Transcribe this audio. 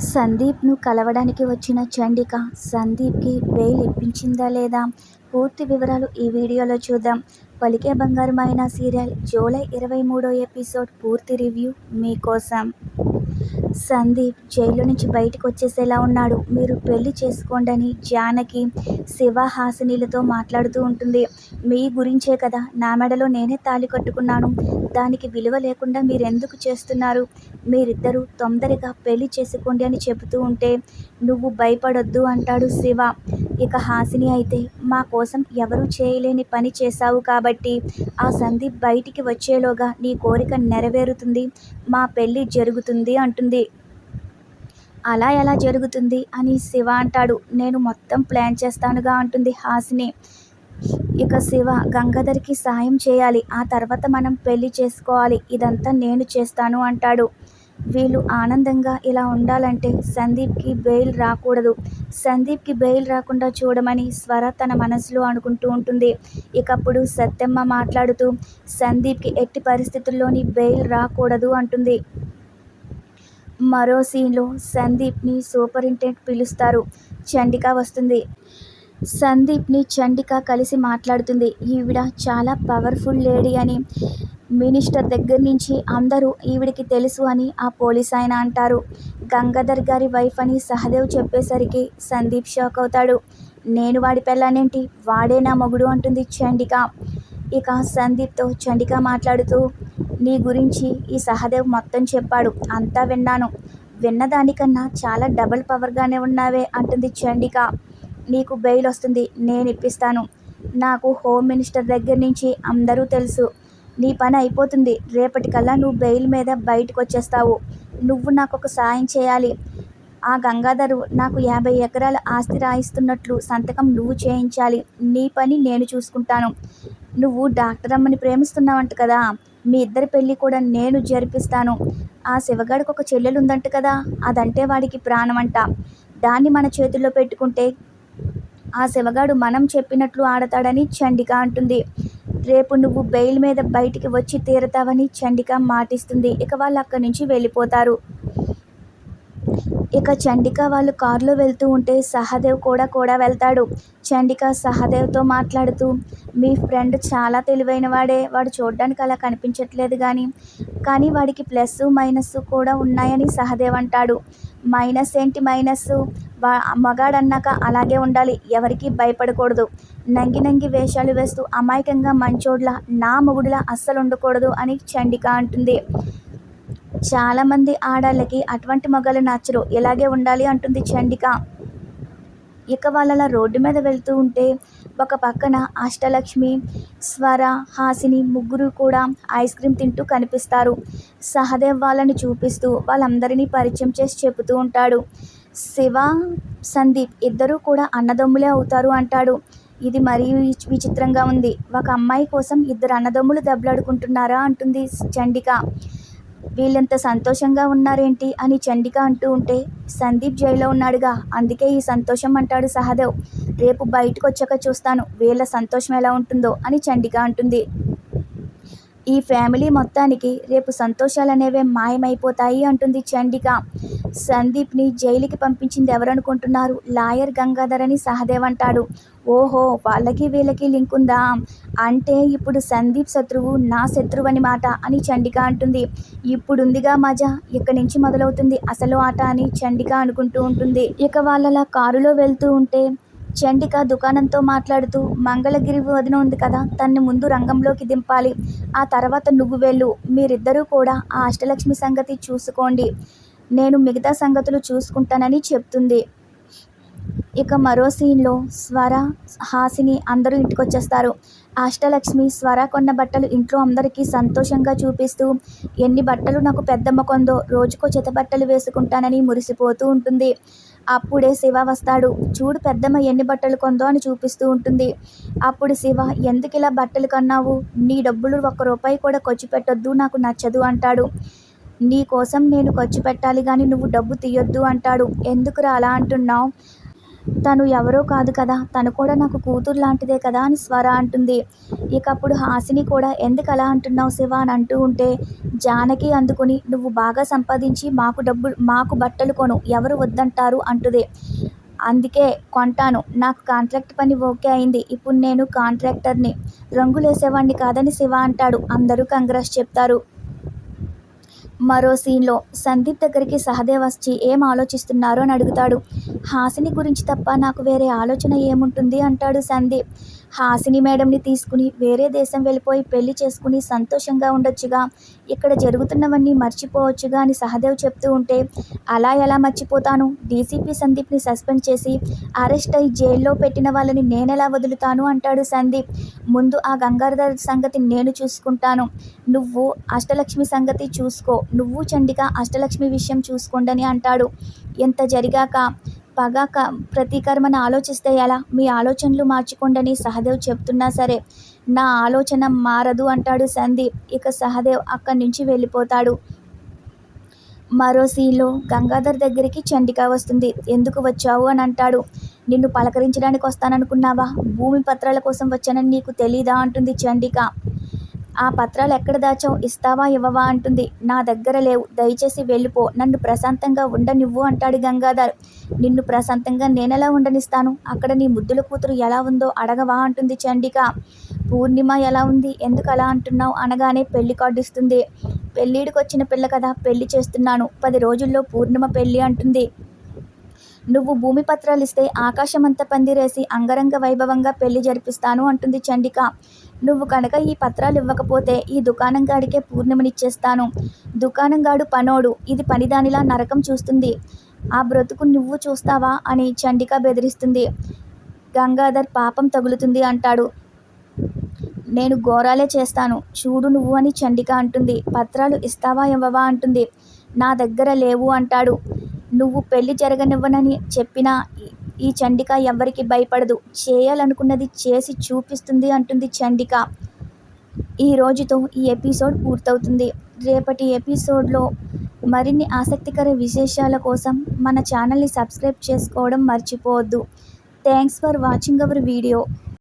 సందీప్ను కలవడానికి వచ్చిన చండిక సందీప్కి బెయిల్ ఇప్పించిందా లేదా? పూర్తి వివరాలు ఈ వీడియోలో చూద్దాం. పలికే బంగారమైన సీరియల్ జూలై 23వ ఎపిసోడ్ పూర్తి రివ్యూ మీకోసం. సందీప్ జైలు నుంచి బయటకు వచ్చేసేలా ఉన్నాడు. మీరు పెళ్లి చేసుకోండని జానకి శివ హాసినీలతో మాట్లాడుతూ ఉంటుంది. మీ గురించే కదా నా మెడలో నేనే తాళి కట్టుకున్నాను. దానికి విలువ లేకుండా మీరెందుకు చేస్తున్నారు? మీరిద్దరూ తొందరగా పెళ్లి చేసుకోండి అని చెబుతూ ఉంటే నువ్వు భయపడొద్దు అంటాడు శివ. ఇక హాసిని అయితే మా కోసం ఎవరూ చేయలేని పని చేశావు కాబట్టి ఆ సందీప్ బయటికి వచ్చేలోగా నీ కోరిక నెరవేరుతుంది, మా పెళ్లి జరుగుతుంది అంటుంది. అలా ఎలా జరుగుతుంది అని శివ అంటాడు. నేను మొత్తం ప్లాన్ చేస్తానుగా అంటుంది హాసిని. ఇక శివ గంగాధర్కి సాయం చేయాలి, ఆ తర్వాత మనం పెళ్లి చేసుకోవాలి, ఇదంతా నేను చేస్తాను అంటాడు. వీళ్ళు ఆనందంగా ఇలా ఉండాలంటే సందీప్కి బెయిల్ రాకూడదు. సందీప్కి బెయిల్ రాకుండా చూడమని స్వర తన మనసులో అనుకుంటూ ఉంటుంది. ఇకప్పుడు సత్యమ్మ మాట్లాడుతూ సందీప్కి ఎట్టి పరిస్థితుల్లోని బెయిల్ రాకూడదు అంటుంది. మరో సీన్లో సందీప్ని సూపరింటెండెంట్ పిలుస్తారు. చండిక వస్తుంది. సందీప్ని చండిక కలిసి మాట్లాడుతుంది. ఈవిడ చాలా పవర్ఫుల్ లేడీ అని, మినిస్టర్ దగ్గర నుంచి అందరూ ఈవిడికి తెలుసు అని ఆ పోలీస్ ఆయన అంటారు. గంగాధర్ గారి వైఫ్ అని సహదేవ్ చెప్పేసరికి సందీప్ షాక్ అవుతాడు. నేను వాడి పెళ్ళానేంటి, వాడే నా మొగుడు అంటుంది చండిక. ఇక సందీప్తో చండిక మాట్లాడుతూ నీ గురించి ఈ సహదేవ్ మొత్తం చెప్పాడు, అంతా విన్నాను. విన్నదానికన్నా చాలా డబుల్ పవర్గానే ఉన్నావే అంటుంది చండిక. నీకు బెయిల్ వస్తుంది, నేను ఇప్పిస్తాను. నాకు హోమ్ మినిస్టర్ దగ్గర నుంచి అందరూ తెలుసు. నీ పని అయిపోతుంది. రేపటికల్లా నువ్వు బెయిల్ మీద బయటకు వచ్చేస్తావు. నువ్వు నాకు ఒక సాయం చేయాలి. ఆ గంగాధరు నాకు 50 ఎకరాల ఆస్తి రాయిస్తున్నట్లు సంతకం నువ్వు చేయించాలి. నీ పని నేను చూసుకుంటాను. నువ్వు డాక్టర్ అమ్మని ప్రేమిస్తున్నావంట కదా, మీ ఇద్దరి పెళ్ళి కూడా నేను జరిపిస్తాను. ఆ శివగాడికి ఒక చెల్లెలు ఉందంట కదా, అదంటే వాడికి ప్రాణమంట. దాన్ని మన చేతుల్లో పెట్టుకుంటే ఆ శివగాడు మనం చెప్పినట్లు ఆడతాడని చండిక అంటుంది. రేపు నువ్వు బెయిల్ మీద బయటికి వచ్చి తీరతావని చండిక మాటిస్తుంది. ఇక వాళ్ళు అక్కడి నుంచి వెళ్ళిపోతారు. ఇక చండిక వాళ్ళు కారులో వెళ్తూ ఉంటే సహదేవ్ కూడా వెళ్తాడు. చండిక సహదేవ్తో మాట్లాడుతూ మీ ఫ్రెండ్ చాలా తెలివైన వాడే, వాడు చూడడానికి అలా కనిపించట్లేదు కానీ వాడికి ప్లస్ మైనస్ కూడా ఉన్నాయని సహదేవ్ అంటాడు. మైనస్ ఏంటి మైనస్, మగాడన్నాక అలాగే ఉండాలి, ఎవరికి భయపడకూడదు, నంగి వేషాలు వేస్తూ అమాయకంగా మంచోడ్లా నా మొగుడులా అస్సలు ఉండకూడదు అని చండిక అంటుంది. చాలామంది ఆడాళ్ళకి అటువంటి మగాళ్ళు నచ్చరు, ఇలాగే ఉండాలి అంటుంది చండిక. ఇక వాళ్ళ రోడ్డు మీద వెళ్తూ ఉంటే ఒక పక్కన అష్టలక్ష్మి, స్వర, హాసిని ముగ్గురు కూడా ఐస్ క్రీమ్ తింటూ కనిపిస్తారు. సహదేవ్ వాళ్ళని చూపిస్తూ వాళ్ళందరినీ పరిచయం చేసి చెబుతూ ఉంటాడు. శివ, సందీప్ ఇద్దరూ కూడా అన్నదమ్ములే అవుతారు అంటాడు. ఇది మరీ విచిత్రంగా ఉంది. ఒక అమ్మాయి కోసం ఇద్దరు అన్నదమ్ములు దెబ్బలాడుకుంటున్నారా అంటుంది చండిక. వీళ్ళెంత సంతోషంగా ఉన్నారేంటి అని చండిక అంటూ ఉంటే సందీప్ జైల్లో ఉన్నాడుగా, అందుకే ఈ సంతోషం అంటాడు సహదేవ్. రేపు బయటకు వచ్చాక చూస్తాను వీళ్ళ సంతోషం ఎలా ఉంటుందో అని చండిక అంటుంది. ఈ ఫ్యామిలీ మొత్తానికి రేపు సంతోషాలనేవే మాయమైపోతాయి అంటుంది చండిక. సందీప్ని జైలుకి పంపించింది ఎవరనుకుంటున్నారు, లాయర్ గంగాధర్ అని సహదేవ్ అంటాడు. ఓహో, వాళ్ళకి వీళ్ళకి లింక్ ఉందా, అంటే ఇప్పుడు సందీప్ శత్రువు నా శత్రువు అని మాట అని చండిక అంటుంది. ఇప్పుడుందిగా మజా, ఇక్కడి నుంచి మొదలవుతుంది అసలు ఆట అని చండిక అనుకుంటూ ఉంటుంది. ఇక వాళ్ళ కారులో వెళ్తూ ఉంటే చండిక దుకాణంతో మాట్లాడుతూ మంగళగిరి వదిన ఉంది కదా, తన్ని ముందు రంగంలోకి దింపాలి, ఆ తర్వాత నువ్వు వెళ్ళు, మీరిద్దరూ కూడా ఆ అష్టలక్ష్మి సంగతి చూసుకోండి, నేను మిగతా సంగతులు చూసుకుంటానని చెప్తుంది. ఇక మరో సీన్లో స్వర, హాసిని అందరూ ఇంటికి వచ్చేస్తారు. అష్టలక్ష్మి స్వర కొన్న బట్టలు ఇంట్లో అందరికీ సంతోషంగా చూపిస్తూ ఎన్ని బట్టలు నాకు పెద్దమ్మ కొందో, రోజుకో జత బట్టలు వేసుకుంటానని మురిసిపోతూ ఉంటుంది. అప్పుడే శివ వస్తాడు. చూడు పెద్దమ్మ ఎన్ని బట్టలు కొందో అని చూపిస్తూ ఉంటుంది. అప్పుడు శివ ఎందుకు ఇలా బట్టలు కొన్నావు, నీ డబ్బులు 1 రూపాయి కూడా ఖర్చు పెట్టొద్దు, నాకు నచ్చదు అంటాడు. నీ కోసం నేను ఖర్చు పెట్టాలి కానీ నువ్వు డబ్బు తీయొద్దు అంటాడు. ఎందుకురా అలా అంటున్నావు, తను ఎవరో కాదు కదా, తను కూడా నాకు కూతురు లాంటిదే కదా అని స్వర అంటుంది. ఇకప్పుడు హాసిని కూడా ఎందుకు అలా అంటున్నావు శివ అని అంటూ ఉంటే జానకి అందుకుని నువ్వు బాగా సంపాదించి మాకు బట్టలు కొను, ఎవరు వద్దంటారు అంటుంది. అందుకే కొంటాను, నాకు కాంట్రాక్ట్ పని ఓకే అయింది, ఇప్పుడు నేను కాంట్రాక్టర్ని, రంగులేసేవాడిని కాదని శివ అంటాడు. అందరూ కంగ్రాట్స్ చెప్తారు. మరో సీన్లో సందీప్ దగ్గరికి సహదేవ్ వచ్చి ఏం ఆలోచిస్తున్నారు అని అడుగుతాడు. హాసిని గురించి తప్ప నాకు వేరే ఆలోచన ఏముంటుంది అంటాడు సందీప్. హాసిని మేడంని తీసుకుని వేరే దేశం వెళ్ళిపోయి పెళ్లి చేసుకుని సంతోషంగా ఉండొచ్చుగా, ఇక్కడ జరుగుతున్నవన్నీ మర్చిపోవచ్చుగా అని సహదేవ్ చెప్తూ ఉంటే అలా ఎలా మర్చిపోతాను, డీసీపీ సందీప్ని సస్పెండ్ చేసి అరెస్ట్ అయి జైల్లో పెట్టిన వాళ్ళని నేనెలా వదులుతాను అంటాడు సందీప్. ముందు ఆ గంగాధర్ సంగతి నేను చూసుకుంటాను, నువ్వు అష్టలక్ష్మి సంగతి చూసుకో, నువ్వు చండిక అష్టలక్ష్మి విషయం చూసుకోండని అంటాడు. ఎంత జరిగాక ప్రతీకారమని ఆలోచిస్తే ఎలా, మీ ఆలోచనలు మార్చుకోండని సహదేవ్ చెప్తున్నా సరే నా ఆలోచన మారదు అంటాడు సందీప్. ఇక సహదేవ్ అక్కడి నుంచి వెళ్ళిపోతాడు. మరో సీన్లో గంగాధర్ దగ్గరికి చండిక వస్తుంది. ఎందుకు వచ్చావు అని అంటాడు. నిన్ను పలకరించడానికి వస్తాననుకున్నావా, భూమి పత్రాల కోసం వచ్చానని నీకు తెలీదా అంటుంది చండిక. ఆ పత్రాలు ఎక్కడ దాచావు, ఇస్తావా ఇవ్వవా అంటుంది. నా దగ్గర లేవు, దయచేసి వెళ్ళిపో, నన్ను ప్రశాంతంగా ఉండనివ్వు అంటాడు గంగాధర్. నిన్ను ప్రశాంతంగా నేనెలా ఉండనిస్తాను, అక్కడ నీ ముద్దుల కూతురు ఎలా ఉందో అడగవా అంటుంది చండిక. పూర్ణిమ ఎలా ఉంది, ఎందుకు అలా అంటున్నావు అనగానే పెళ్లి కార్డు ఇస్తుంది. పెళ్ళిడికి వచ్చిన పిల్ల కదా, పెళ్లి చేస్తున్నాను, 10 రోజుల్లో పూర్ణిమ పెళ్లి అంటుంది. నువ్వు భూమి పత్రాలు ఇస్తే ఆకాశమంతా పందిరేసి అంగరంగ వైభవంగా పెళ్లి జరిపిస్తాను అంటుంది చండిక. నువ్వు కనుక ఈ పత్రాలు ఇవ్వకపోతే ఈ దుకాణంగాడికే పూర్ణిమనిచ్చేస్తాను, దుకాణంగాడు పనోడు, ఇది పనిదానిలా నరకం చూస్తుంది, ఆ బ్రతుకు నువ్వు చూస్తావా అని చండిక బెదిరిస్తుంది. గంగాధర్ పాపం తగులుతుంది అంటాడు. నేను ఘోరాలే చేస్తాను చూడు నువ్వు అని చండిక అంటుంది. పత్రాలు ఇస్తావా ఇవ్వవా అంటుంది. నా దగ్గర లేవు అంటాడు. నువ్వు పెళ్లి జరగనివ్వనని చెప్పినా ఈ చండిక ఎవ్వరికి భయపడదు, చేయాలనుకున్నది చేసి చూపిస్తుంది అంటుంది చండిక. ఈ రోజుతో ఈ ఎపిసోడ్ పూర్తవుతుంది. రేపటి ఎపిసోడ్లో మరిన్ని ఆసక్తికర విశేషాల కోసం మన ఛానల్ని సబ్స్క్రైబ్ చేసుకోవడం మర్చిపోవద్దు. Thanks for watching our video.